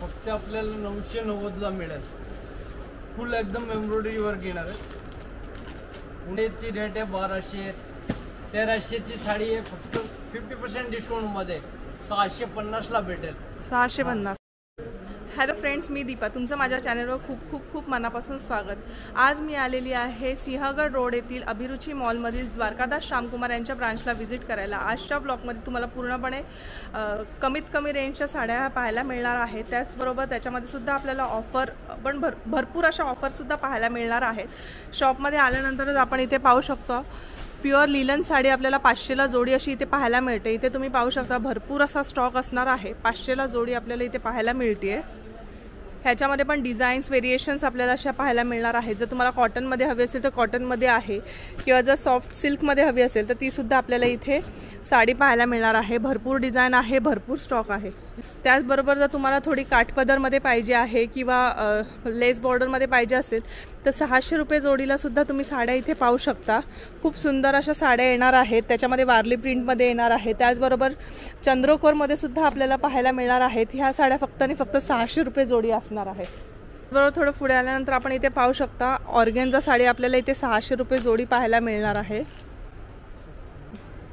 फक्त आपल्याला 990 ला मिळेल. फुल एकदम एम्ब्रॉयडरी वर्क येणार आहे. पुण्याची रेट आहे 1200. 1300 ची साडी आहे फक्त 50% डिस्काउंट मध्ये 650 ला भेटेल. 650. हॅलो फ्रेंड्स, मी दीपा, तुमचं माझ्या चॅनलवर खूप खूप खूप मनापासून स्वागत. आज मी आलेली आहे सिंहगड रोड येथील अभिरुची मॉलमधील द्वारकादास श्यामकुमार यांच्या ब्रांचला व्हिजिट करायला. आजच्या ब्लॉगमध्ये तुम्हाला पूर्णपणे कमीत कमी रेंजच्या साड्या पाहायला मिळणार आहेत. त्याचबरोबर त्याच्यामध्ये सुद्धा आपल्याला ऑफर पण भरपूर अशा ऑफरसुद्धा पाहायला मिळणार आहेत. शॉपमध्ये आल्यानंतरच आपण इथे पाहू शकतो प्युअर लिलन साडी आपल्याला 500ला जोडी अशी इथे पाहायला मिळते. इथे तुम्ही पाहू शकता भरपूर असा स्टॉक असणार आहे. 500ला जोडी आपल्याला इथे पाहायला मिळते. ह्याच्यामध्ये पण डिझाईन्स व्हेरिएशन्स आपल्याला अशा पाहायला मिळणार आहेत. जर तुम्हाला कॉटनमध्ये हवी असेल तर कॉटनमध्ये आहे, किंवा जर सॉफ्ट सिल्कमध्ये हवी असेल तर तीसुद्धा आपल्याला इथे साडी पाहायला मिळणार आहे. भरपूर डिझाईन आहे, भरपूर स्टॉक आहे. त्याचबरोबर जर तुम्हाला थोडी काठपदरमध्ये पाहिजे आहे किंवा लेस बॉर्डरमध्ये पाहिजे असेल तर 600 रुपये जोडीला सुद्धा तुम्ही साड्या इथे पाहू शकता. खूप सुंदर अशा साड्या येणार आहेत. त्याच्यामध्ये वारली प्रिंटमध्ये येणार आहे. त्याचबरोबर चंद्रकोरमध्ये सुद्धा आपल्याला पाहायला मिळणार आहेत. ह्या साड्या फक्त आणि फक्त 600 रुपये जोडी असणार आहे. बरोबर थोडं पुढे आल्यानंतर आपण इथे पाहू शकता ऑर्गेन्झा साडी आपल्याला इथे 600 रुपये जोडी पाहायला मिळणार आहे.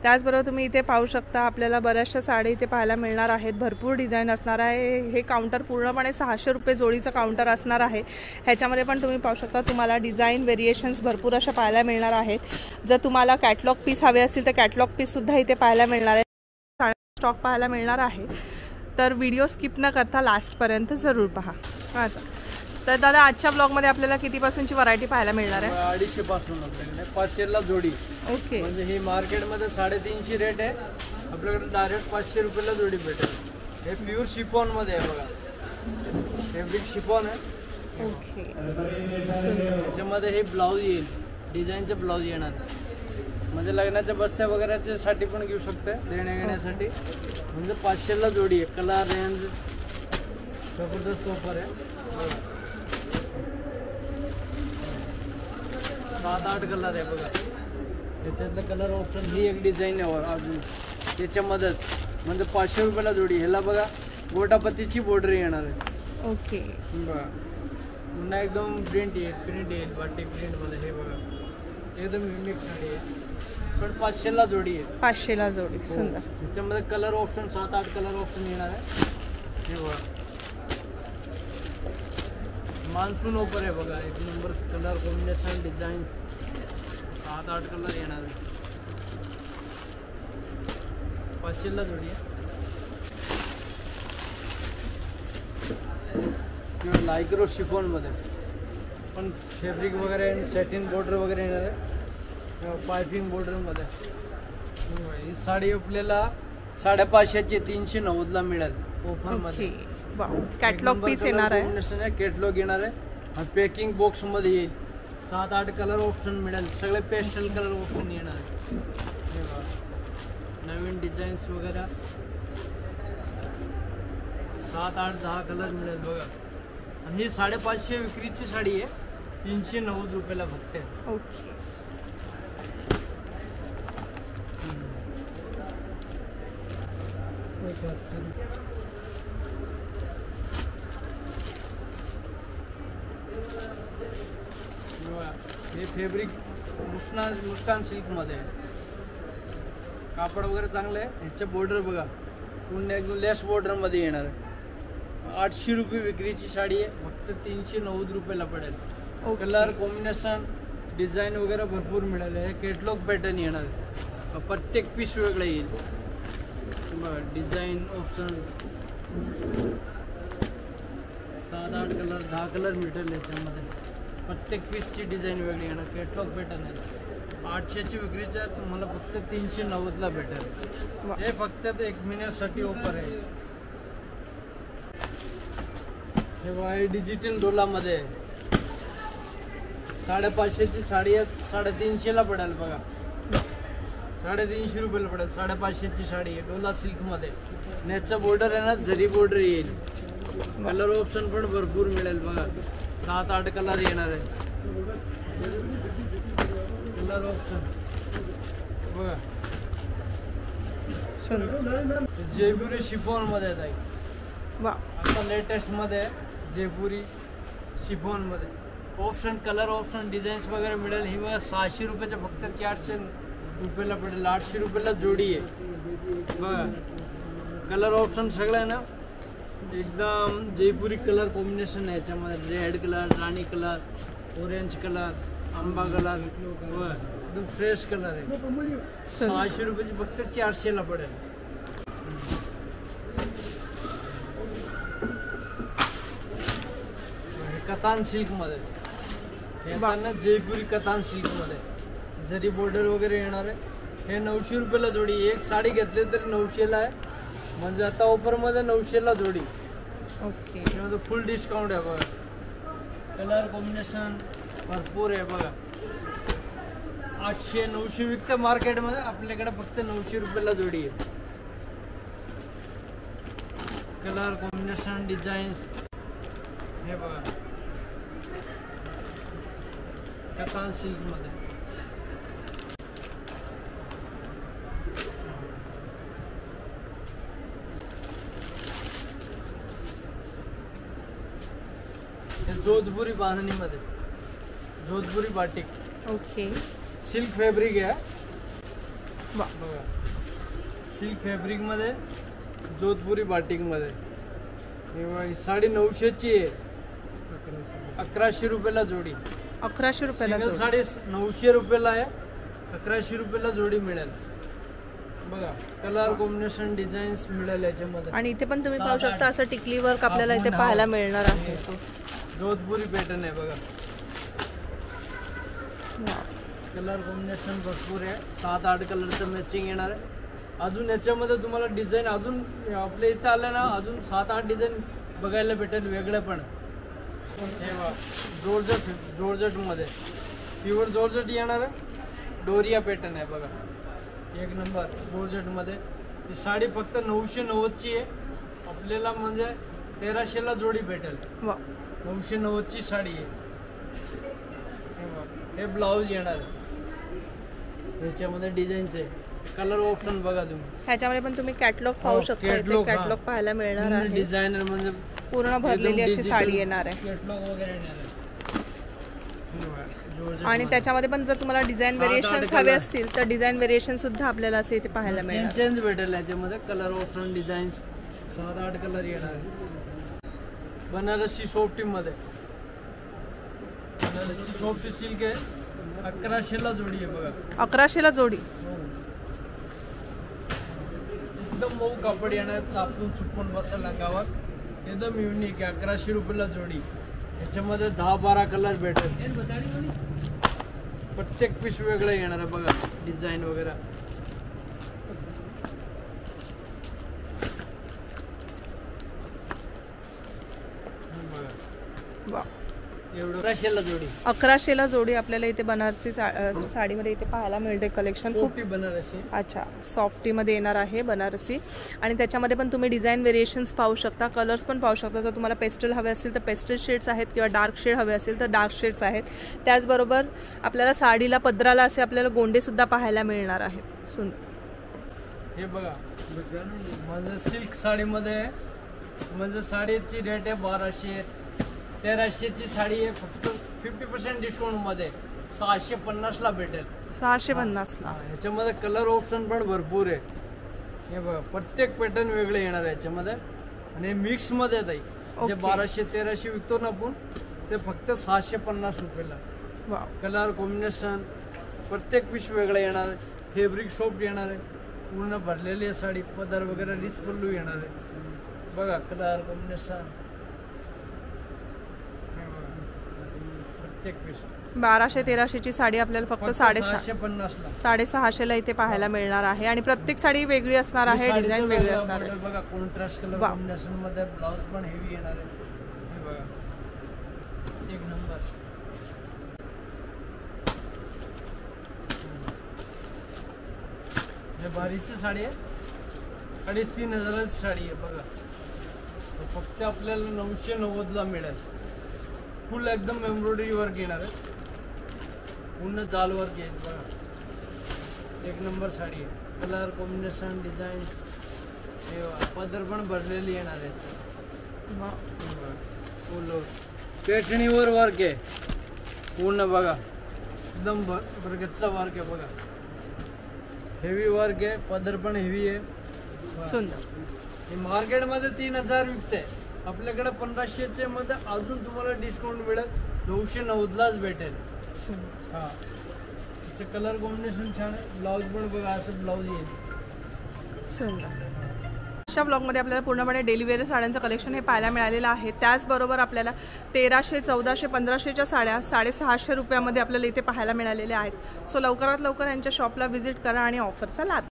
त्याचबरोबर तुम्ही इथे पाहू शकता आपल्याला बऱ्याचशा साड्या इथे पाहायला मिळणार आहेत. भरपूर डिझाईन असणार आहे. हे काउंटर पूर्णपणे 600 रुपये जोडीचं काउंटर असणार आहे. ह्याच्यामध्ये पण तुम्ही पाहू शकता तुम्हाला डिझाईन व्हेरिएशन्स भरपूर अशा पाहायला मिळणार आहेत. जर तुम्हाला कॅटलॉग पीस हवे असतील तर कॅटलॉग पीससुद्धा इथे पाहायला मिळणार आहे. स्टॉक पाहायला मिळणार आहे. तर व्हिडिओ स्किप न करता लास्टपर्यंत जरूर पहा. आता तर दादा आजच्या ब्लॉगमध्ये आपल्याला कितीपासूनची व्हरायटी पाहायला मिळणार आहे? 250 पासून आपल्याकडे 500 ला जोडी. ओके. म्हणजे ही मार्केटमध्ये 350 रेट आहे, आपल्याकडे डायरेक्ट 500 रुपयाला जोडी भेटेल. हे प्युअर शिफॉन मध्ये आहे बघा. फॅब्रिक शिफॉन आहे. ओके. त्याच्यामध्ये हे ब्लाऊज येईल, डिझाईनचे ब्लाऊज येणार. म्हणजे लग्नाच्या बस्त्या वगैरेच्या साठी पण घेऊ शकते, देण्या घेण्यासाठी. म्हणजे 500 ला जोडी आहे. कलर रेंज जबरदस्त ऑफर आहे. 7-8 कलर आहे बघा. त्याच्यातलं कलर ऑप्शन ही एक डिझाईन आहे अजून त्याच्यामध्येच. म्हणजे 500 रुपयाला जोडी. ह्याला बघा गोटापतीची बॉर्डर येणार आहे. ओके. बघा पुन्हा एकदम प्रिंट येईल बाटिक प्रिंटमध्ये. हे बघा एकदम युनिक साडी आहे, पण 500 ला जोडी आहे. 500 ला जोडी. सुंदर. त्याच्यामध्ये कलर ऑप्शन 7-8 कलर ऑप्शन येणार आहे. हे बघा मान्सून ऑफर आहे बघा. एक number colour combination designs 7-8 colour येणार आहे. 500 ला जोडी आहे. किंवा लायक्रो शिफॉन मध्ये पण फॅब्रिक वगैरे सॅटिन बॉर्डर वगैरे येणार आहे, किंवा पायपिंग बॉर्डर मध्ये. ही साडी आपल्याला 550 ची 390 ला मिळेल ऑफर मध्ये. कॅटलॉग पीस येणार आहे. कॅटलॉग येणार आहे. पॅकिंग बॉक्स मध्ये येईल. 7-8 कलर ऑप्शन मिळेल. सगळे पेस्टल कलर ऑप्शन येणार आहे. नवीन डिझाईन्स वगैरे 7-8-10 कलर मिळेल बघा. आणि ही 550 विक्रीची साडी आहे, 390 रुपयाला फक्त. ओके. हे फॅब्रिक मुस्कान सिल्कमध्ये आहे. कापड वगैरे चांगलं आहे. ह्याचे बॉर्डर बघा पूर्ण एकदम लेस बॉर्डरमध्ये येणार आहे. 800 रुपये विक्रीची साडी आहे, फक्त 390 रुपयाला पडेल. कलर कॉम्बिनेशन डिझाईन वगैरे भरपूर मिळाले. हे कॅटलॉग पॅटर्न येणार आहे. प्रत्येक पीस वेगळं येईल बघा. डिझाईन ऑप्शन 7-8 कलर 10 कलर मिळेल याच्यामध्ये. प्रत्येक पीसची डिझाईन वेगळी येणार. कॅटलॉग पॅटर्न आहे. 800 ची विक्रीच्या तुम्हाला फक्त 390 ला भेटेल. हे फक्त 1 महिन्यासाठी ऑफर आहे. हे बघा डिजिटल डोलामध्ये 550 ची साडी आहे, 350 ला पडेल बघा. 350 रुपयाला पडेल. 550 ची साडी आहे, डोला सिल्क मध्ये. नेटचा बॉर्डर आहे ना, जरी बॉर्डर येईल. कलर ऑप्शन पण भरपूर मिळेल बघा. 7-8 कलर येणार आहे. कलर ऑप्शन बघा. जयपुरी शिफॉन मध्ये आहे. वा, आता लेटेस्ट मध्ये जयपुरी शिफॉन मध्ये ऑप्शन कलर ऑप्शन डिझाईन्स वगैरे मिळेल. ही बघा 600 रुपयाच्या फक्त 400 रुपयाला पडेल. 800 रुपयाला जोडी आहे बघा. कलर ऑप्शन सगळं आहे ना एकदम जयपुरी कलर कॉम्बिनेशन आहे याच्यामध्ये. रेड कलर, राणी कलर, ऑरेंज कलर, आंबा कलर बघा एकदम फ्रेश कलर आहे. 600 रुपयाची फक्त 400ला पडेल. कतान सिल्क मध्ये येताना जयपुरी कतान सिल्क मध्ये जरी बॉर्डर वगैरे येणार आहे. हे 900 रुपयाला जोडी. एक साडी घेतली तरी 900ला आहे. म्हणजे आता ऑफर मध्ये 900ला जोडी. ओके, त्यामध्ये फुल डिस्काउंट आहे बघा. कलर कॉम्बिनेशन भरपूर आहे बघा. 800-900 विकतं मार्केटमध्ये, आपल्याकडे फक्त 900 रुपयाला जोडी आहे. कलर कॉम्बिनेशन डिझाईन्स हे बघा कतान सिल्क मध्ये. जोधपुरी बांधणी मध्ये जोधपुरी बाटिक. ओके, सिल्क फॅब्रिक आहे वा, बघा. सिल्क फॅब्रिक मध्ये जोधपुरी बाटिक मध्ये. हे बघा, ही साडी 900ची आहे. 1100 रुपयाला जोडी. 1100 रुपयाला सिंगल जोडी. साडी 900 रुपयाला आहे. 1100 रुपयाला जोडी मिळेल बघा. कलर कॉम्बिनेशन डिझाईन्स मिळेल याच्यामध्ये. आणि इथे पण तुम्ही पाहू शकता असं टिकली वर्क आपल्याला इथे पाहायला मिळणार आहे. जोधपुरी पॅटर्न आहे बघा. वा, कलर कॉम्बिनेशन भरपूर आहे. 7-8 कलरचं मॅचिंग येणार आहे. अजून याच्यामध्ये तुम्हाला डिझाईन अजून आपल्या इथं आलं ना अजून 7-8 डिझाईन बघायला भेटेल वेगळं पण. हे बघा जॉर्जेटमध्ये प्युअर जॉर्जेट येणार आहे. डोरिया पॅटर्न आहे बघा. एक नंबर जॉर्जेटमध्ये. ही साडी फक्त 990ची आहे. आपल्याला म्हणजे 1300ला जोडी भेटेल. वा, 990ची साडी आहे. हे ब्लाऊज येणार आहे. ह्याच्यामध्ये डिझाईनचे कलर ऑप्शन बघा तुम्ही. ह्याच्यामध्ये पण तुम्ही कॅटलॉग पाहू शकता. इथे कॅटलॉग पाहायला मिळणार आहे. डिझायनर म्हणजे पूर्ण भरलेली अशी साडी येणार आहे. कॅटलॉग वगैरे येणार आहे. आणि त्याच्यामध्ये पण जर तुम्हाला डिझाईन व्हेरिएशन्स हवे असतील तर डिझाईन व्हेरिएशन सुद्धा आपल्याला असे इथे पाहायला मिळेल. चेंज भेटेल याच्यामध्ये. कलर ऑप्शन डिझाईन्स 7-8 कलर येणार आहे. बनारसी सॉफ्टी मध्ये. बनारसी सॉफ्टी सिल्क आहे. 1100ला जोडी आहे बघा. 1100ला जोडी. एकदम मऊ कापड येणार. चापून चुपून बसायला गावात एकदम युनिक आहे. 1100 रुपयाला जोडी. याच्यामध्ये 10-12 कलर भेटेल. प्रत्येक पीस वेगळं येणार आहे बघा. डिझाईन वगैरे वा, एवढं 1100ला जोडी. 1100ला जोडी आपल्याला इथे बनारसी साडीमध्ये इथे पाहायला मिळते कलेक्शन. खूप खूप बनारसी. अच्छा, सॉफ्टीमध्ये येणार आहे बनारसी. आणि त्याच्यामध्ये पण तुम्ही डिझाईन व्हेरिएशन्स पाहू शकता. कलर्स पण पाहू शकता. जर तुम्हाला पेस्टल हवे असतील तर पेस्टल शेड्स आहेत किंवा डार्क शेड हवे असतील तर डार्क शेड्स आहेत. त्याचबरोबर आपल्याला साडीला पदराला असे आपल्याला गोंडेसुद्धा पाहायला मिळणार आहेत. सुंदर. हे बघा म्हणजे सिल्क साडीमध्ये म्हणजे साडीची रेट आहे 1200. 1300ची साडी आहे फक्त 50% डिस्काउंटमध्ये 650ला भेटेल. 650ला. ह्याच्यामध्ये कलर ऑप्शन पण भरपूर आहे. हे बघा प्रत्येक पॅटर्न वेगळे येणार आहे याच्यामध्ये. आणि मिक्समध्ये आहे ताई. जे 1200-1300 विकतो ना आपण ते फक्त 650 रुपयाला. वा, कलर कॉम्बिनेशन प्रत्येक पीस वेगळं येणार आहे. फॅब्रिक सॉफ्ट येणार आहे. पूर्ण भरलेली आहे साडी. पदर वगैरे रिच पल्लू येणार आहे बघा. कलर कॉम्बिनेशन प्रत्येक पीस. 1200-1300ची साडी आपल्याला फक्त 650ला इथे पाहायला मिळणार आहे. आणि प्रत्येक साडी वेगळी असणार आहे. डिझाईन वेगळी असणार आहे बघा. कॉन्ट्रास्ट कलर कॉम्बिनेशन मध्ये ब्लाउज पण हेवी येणार आहे. हे बघा एक नंबर. हे भारीची साडी आहे. 2,500-3,000ची साडी आहे बघा. फक्त आपल्याला 990ला मिळेल. फुल एकदम एम्ब्रॉयडरी वर्क येणार आहे. पूर्ण जाल वर्क येईल बघा. एक नंबर साडी आहे. कलर कॉम्बिनेशन डिझाईन्स हे पदर पण भरलेली येणार आहे. पेठणीवर वर्क आहे पूर्ण बघा, एकदम बरगतचा वर्क आहे बघा, हेवी वर्क आहे, पदर पण हेवी आहे, सुंदर. हे मार्केटमध्ये 3000 विकते, आपल्याकडे 1500चे मध्ये अजून तुम्हाला डिस्काउंट मिळेल, 990लाच भेटेल. सुंदर. हा, त्याचं कलर कॉम्बिनेशन छान आहे. ब्लाऊज पण बघा असं ब्लाऊज येईल. सुंदर. अशा ब्लॉगमध्ये आपल्याला पूर्णपणे डेली वेअर साड्यांचं कलेक्शन हे पाहायला मिळालेलं आहे. त्याचबरोबर आपल्याला 1300, 1400, 1500च्या साड्या 650 रुपयामध्ये आपल्याला इथे पाहायला मिळालेल्या आहेत. सो लवकरात लवकर यांच्या शॉपला व्हिजिट करा आणि ऑफरचा लाभ